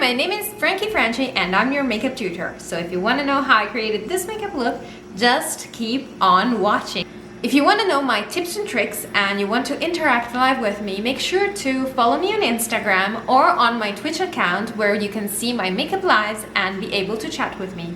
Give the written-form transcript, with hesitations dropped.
my name is Frankiefrancy and I'm your makeup tutor. So if you want to know how I created this makeup look, just keep on watching. If you want to know my tips and tricks and you want to interact live with me, make sure to follow me on Instagram or on my Twitch account where you can see my makeup lives and be able to chat with me.